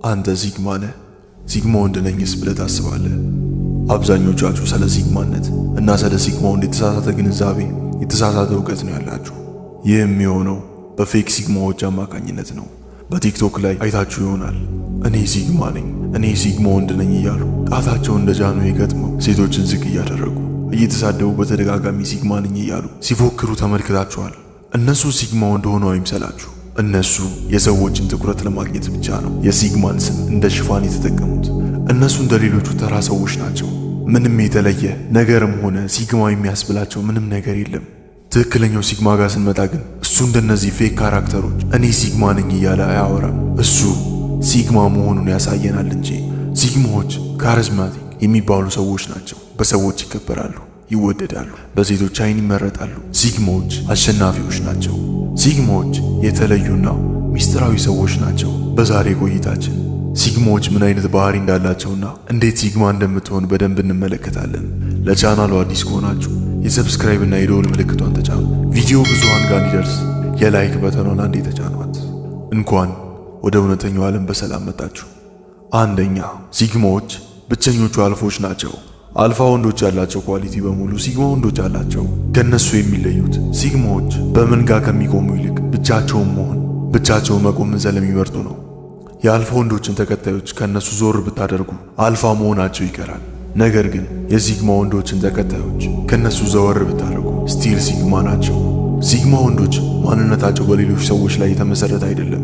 አንተ ሲግማ ነህ፣ ሲግማ ወንድ ነኝስ ብለህ ታስባለህ። አብዛኞቻችሁ ስለ ሲግማነት እና ስለ ሲግማ ወንድ የተሳሳተ ግንዛቤ፣ የተሳሳተ እውቀት ነው ያላችሁ። ይህ የሚሆነው በፌክ ሲግማዎች አማካኝነት ነው። በቲክቶክ ላይ አይታችሁ ይሆናል። እኔ ሲግማ ነኝ፣ እኔ ሲግማ ወንድ ነኝ እያሉ ጣታቸውን እንደ ጃኖ ገጥመው ሴቶችን ዝቅ እያደረጉ እየተሳደቡ በተደጋጋሚ ሲግማ ነኝ እያሉ ሲፎክሩ ተመልክታችኋል። እነሱ ሲግማ ወንድ ሆነው አይምሰላችሁ። እነሱ የሰዎችን ትኩረት ለማግኘት ብቻ ነው የሲግማን ስም እንደ ሽፋን የተጠቀሙት። እነሱ እንደሌሎቹ ተራ ሰዎች ናቸው። ምንም የተለየ ነገርም ሆነ ሲግማ የሚያስብላቸው ምንም ነገር የለም። ትክክለኛው ሲግማ ጋር ስንመጣ ግን እሱ እንደነዚህ ፌክ ካራክተሮች እኔ ሲግማ ነኝ እያለ አያወራም። እሱ ሲግማ መሆኑን ያሳየናል እንጂ ሲግማዎች ካሪዝማቲክ የሚባሉ ሰዎች ናቸው። በሰዎች ይከበራሉ፣ ይወደዳሉ፣ በሴቶች አይን ይመረጣሉ። ሲግማዎች አሸናፊዎች ናቸው። ሲግማዎች የተለዩና ሚስጥራዊ ሰዎች ናቸው። በዛሬ ቆይታችን ሲግማዎች ምን አይነት ባህሪ እንዳላቸውና እንዴት ሲግማ እንደምትሆን በደንብ እንመለከታለን። ለቻናሉ አዲስ ከሆናችሁ የሰብስክራይብ እና የደወል ምልክቷን ተጫኑ። ቪዲዮ ብዙሃን ጋር እንዲደርስ የላይክ በተኗን አንዴ ተጫኗት። እንኳን ወደ እውነተኛው ዓለም በሰላም መጣችሁ። አንደኛ፣ ሲግማዎች ብቸኞቹ አልፎች ናቸው። አልፋ ወንዶች ያላቸው ኳሊቲ በሙሉ ሲግማ ወንዶች አላቸው። ከነሱ የሚለዩት ሲግማዎች በመንጋ ከሚቆሙ ይልቅ ብቻቸውን መቆምን ስለሚመርጡ ነው። የአልፋ ወንዶችን ተከታዮች ከነሱ ዞር ብታደርጉ አልፋ መሆናቸው ይቀራል። ነገር ግን የሲግማ ወንዶችን ተከታዮች ከነሱ ዘወር ብታደርጉ ስቲል ሲግማ ናቸው። ሲግማ ወንዶች ማንነታቸው በሌሎች ሰዎች ላይ የተመሰረተ አይደለም።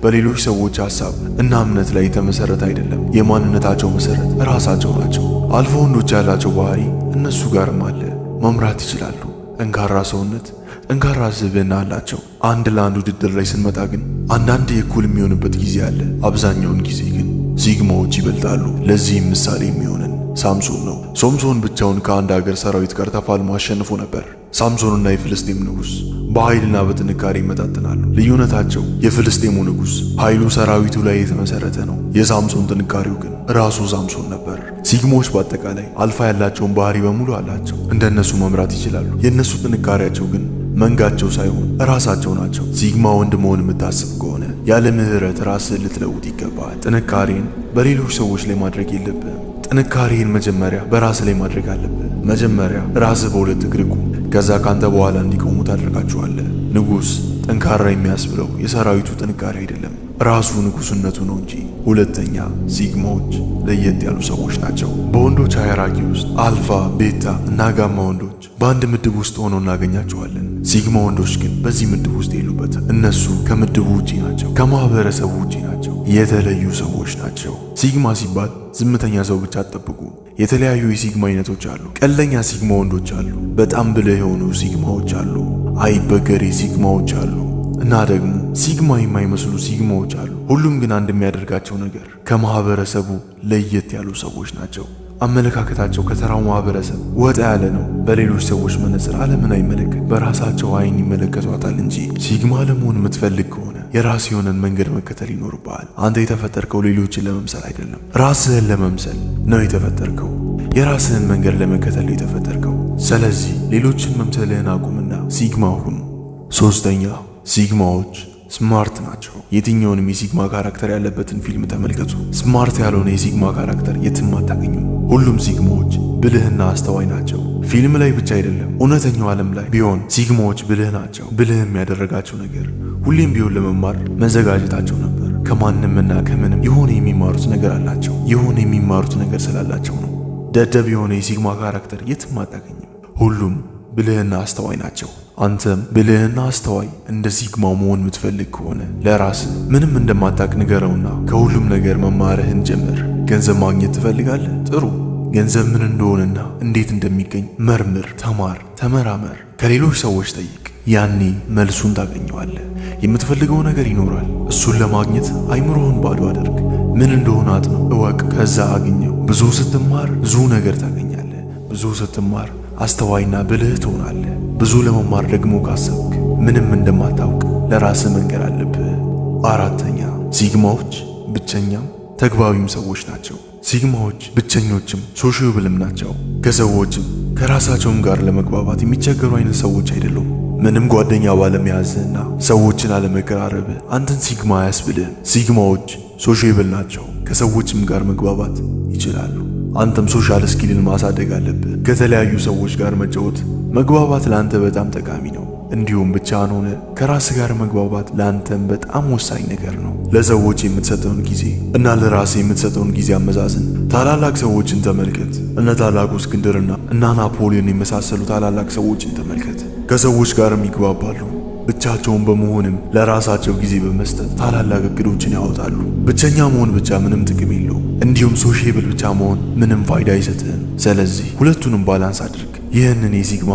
በሌሎች ሰዎች ሐሳብ እና እምነት ላይ የተመሰረተ አይደለም። የማንነታቸው መሰረት ራሳቸው ናቸው። አልፋ ወንዶች ያላቸው ባህሪ እነሱ ጋርም አለ። መምራት ይችላሉ። ጠንካራ ሰውነት፣ ጠንካራ ስብዕና አላቸው። አንድ ለአንድ ውድድር ላይ ስንመጣ ግን አንዳንድ የእኩል የሚሆንበት ጊዜ አለ። አብዛኛውን ጊዜ ግን ሲግማዎች ይበልጣሉ። ለዚህም ምሳሌ የሚሆነን ሳምሶን ነው። ሶምሶን ብቻውን ከአንድ ሀገር ሰራዊት ጋር ተፋልሞ አሸንፎ ነበር። ሳምሶንና የፍልስጤም ንጉሥ በኃይልና በጥንካሬ ይመጣጠናሉ። ልዩነታቸው የፍልስጤሙ ንጉሥ ኃይሉ ሰራዊቱ ላይ የተመሰረተ ነው። የሳምሶን ጥንካሬው ግን ራሱ ሳምሶን ነበር። ሲግሞች በአጠቃላይ አልፋ ያላቸውን ባህሪ በሙሉ አላቸው። እንደነሱ መምራት ይችላሉ። የእነሱ ጥንካሬያቸው ግን መንጋቸው ሳይሆን ራሳቸው ናቸው። ሲግማ ወንድ መሆን የምታስብ ከሆነ ያለ ምህረት ራስህን ልትለውጥ ይገባል። ጥንካሬን በሌሎች ሰዎች ላይ ማድረግ የለብህም። ጥንካሬን መጀመሪያ በራስህ ላይ ማድረግ አለብህ። መጀመሪያ ራስህ በሁለት እግር ቁም፣ ከዛ ካንተ በኋላ እንዲቆሙ ታደርጋቸዋለህ። ንጉሥ ጠንካራ የሚያስብለው የሰራዊቱ ጥንካሬ አይደለም፣ ራሱ ንጉሥነቱ ነው እንጂ። ሁለተኛ፣ ሲግማዎች ለየት ያሉ ሰዎች ናቸው። በወንዶች ሃይራርኪ ውስጥ አልፋ፣ ቤታ እና ጋማ ወንዶች በአንድ ምድብ ውስጥ ሆነው እናገኛቸዋለን። ሲግማ ወንዶች ግን በዚህ ምድብ ውስጥ የሉበትም። እነሱ ከምድቡ ውጪ ናቸው፣ ከማህበረሰቡ ውጪ ናቸው፣ የተለዩ ሰዎች ናቸው። ሲግማ ሲባል ዝምተኛ ሰው ብቻ አትጠብቁ። የተለያዩ የሲግማ አይነቶች አሉ። ቀለኛ ሲግማ ወንዶች አሉ፣ በጣም ብልህ የሆኑ ሲግማዎች አሉ፣ አይበገሬ ሲግማዎች አሉ እና ደግሞ ሲግማ የማይመስሉ ሲግማዎች አሉ። ሁሉም ግን አንድ የሚያደርጋቸው ነገር ከማህበረሰቡ ለየት ያሉ ሰዎች ናቸው። አመለካከታቸው ከተራው ማህበረሰብ ወጣ ያለ ነው። በሌሎች ሰዎች መነጽር ዓለምን አይመለከት፣ በራሳቸው አይን ይመለከቷታል እንጂ። ሲግማ ለመሆን የምትፈልግ ከሆነ የራስ የሆነን መንገድ መከተል ይኖርብሃል። አንተ የተፈጠርከው ሌሎችን ለመምሰል አይደለም፣ ራስህን ለመምሰል ነው የተፈጠርከው። የራስህን መንገድ ለመከተል ነው የተፈጠርከው። ስለዚህ ሌሎችን መምሰልህን አቁምና ሲግማ ሁን። ሶስተኛ፣ ሲግማዎች ስማርት ናቸው። የትኛውንም የሲግማ ካራክተር ያለበትን ፊልም ተመልከቱ። ስማርት ያልሆነ የሲግማ ካራክተር የትም አታገኙም። ሁሉም ሲግማዎች ብልህና አስተዋይ ናቸው። ፊልም ላይ ብቻ አይደለም፣ እውነተኛው ዓለም ላይ ቢሆን ሲግማዎች ብልህ ናቸው። ብልህ የሚያደረጋቸው ነገር ሁሌም ቢሆን ለመማር መዘጋጀታቸው ነበር። ከማንምና ከምንም የሆነ የሚማሩት ነገር አላቸው። የሆነ የሚማሩት ነገር ስላላቸው ነው። ደደብ የሆነ የሲግማ ካራክተር የትም አታገኝም። ሁሉም ብልህና አስተዋይ ናቸው። አንተም ብልህና አስተዋይ እንደ ሲግማው መሆን የምትፈልግ ከሆነ ለራስህ ምንም እንደማታቅ ንገረውና ከሁሉም ነገር መማርህን ጀምር። ገንዘብ ማግኘት ትፈልጋለህ? ጥሩ። ገንዘብ ምን እንደሆነና እንዴት እንደሚገኝ መርምር፣ ተማር፣ ተመራመር፣ ከሌሎች ሰዎች ጠይቅ። ያኔ መልሱን ታገኘዋለህ። የምትፈልገው ነገር ይኖራል። እሱን ለማግኘት አይምሮህን ባዶ አድርግ። ምን እንደሆነ አጥነው፣ እወቅ፣ ከዛ አግኘው። ብዙ ስትማር ብዙ ነገር ታገኛለህ። ብዙ ስትማር አስተዋይና ብልህ ትሆናለህ። ብዙ ለመማር ደግሞ ካሰብክ ምንም እንደማታውቅ ለራስህ መንገር አለብህ። አራተኛ፣ ሲግማዎች ብቸኛም ተግባቢም ሰዎች ናቸው። ሲግማዎች ብቸኞችም ሶሺየብልም ናቸው። ከሰዎችም ከራሳቸውም ጋር ለመግባባት የሚቸገሩ አይነት ሰዎች አይደሉም። ምንም ጓደኛ ባለመያዝህና ሰዎችን አለመቀራረብ አንተን ሲግማ አያስብልህም። ሲግማዎች ሶሻብል ናቸው። ከሰዎችም ጋር መግባባት ይችላሉ። አንተም ሶሻል ስኪልን ማሳደግ አለብህ። ከተለያዩ ሰዎች ጋር መጫወት፣ መግባባት ለአንተ በጣም ጠቃሚ ነው። እንዲሁም ብቻህን ሆነ ከራስ ጋር መግባባት ለአንተም በጣም ወሳኝ ነገር ነው። ለሰዎች የምትሰጠውን ጊዜ እና ለራስ የምትሰጠውን ጊዜ አመዛዝን። ታላላቅ ሰዎችን ተመልከት። እነ ታላቁ እስክንድርና እና ናፖሊዮን የመሳሰሉ ታላላቅ ሰዎችን ተመልከት። ከሰዎች ጋርም ይግባባሉ። ብቻቸውን በመሆንም ለራሳቸው ጊዜ በመስጠት ታላላቅ እቅዶችን ያወጣሉ። ብቸኛ መሆን ብቻ ምንም ጥቅም የለውም። እንዲሁም ሶሻብል ብቻ መሆን ምንም ፋይዳ አይሰጥህም። ስለዚህ ሁለቱንም ባላንስ አድርግ። ይህንን የሲግማ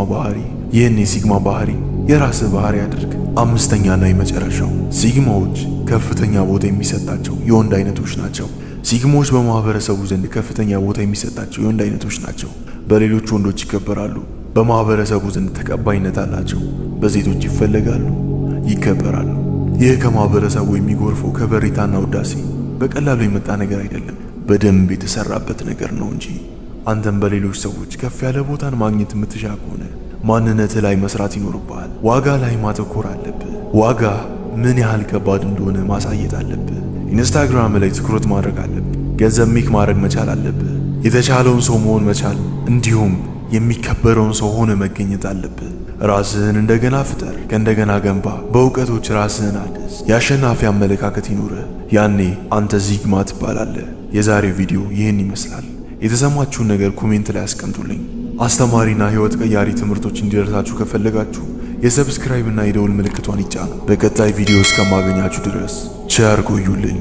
ባህሪ የራስህ ባህሪ አድርግ። አምስተኛና የመጨረሻው ሲግማዎች ከፍተኛ ቦታ የሚሰጣቸው የወንድ አይነቶች ናቸው። ሲግማዎች በማህበረሰቡ ዘንድ ከፍተኛ ቦታ የሚሰጣቸው የወንድ አይነቶች ናቸው። በሌሎች ወንዶች ይከበራሉ። በማህበረሰቡ ዘንድ ተቀባይነት አላቸው። በሴቶች ይፈለጋሉ፣ ይከበራሉ። ይህ ከማህበረሰቡ የሚጎርፈው ከበሬታና ውዳሴ በቀላሉ የመጣ ነገር አይደለም፣ በደንብ የተሰራበት ነገር ነው እንጂ። አንተም በሌሎች ሰዎች ከፍ ያለ ቦታን ማግኘት የምትሻ ከሆነ ማንነትህ ላይ መስራት ይኖርብሃል። ዋጋ ላይ ማተኮር አለብህ። ዋጋ ምን ያህል ከባድ እንደሆነ ማሳየት አለብህ። ኢንስታግራም ላይ ትኩረት ማድረግ አለብህ። ገንዘብ ሜክ ማድረግ መቻል አለብህ። የተቻለውን ሰው መሆን መቻል እንዲሁም የሚከበረውን ሰው ሆነ መገኘት አለብህ። ራስህን እንደገና ፍጠር፣ ከእንደገና ገንባ። በእውቀቶች ራስህን አድስ። የአሸናፊ አመለካከት ይኑርህ። ያኔ አንተ ሲግማ ትባላለህ። የዛሬው ቪዲዮ ይህን ይመስላል። የተሰማችሁን ነገር ኮሜንት ላይ አስቀምጡልኝ። አስተማሪና ህይወት ቀያሪ ትምህርቶች እንዲደርሳችሁ ከፈለጋችሁ የሰብስክራይብ እና የደውል ምልክቷን ይጫኑ። በቀጣይ ቪዲዮ እስከማገኛችሁ ድረስ ቸር ቆዩልኝ።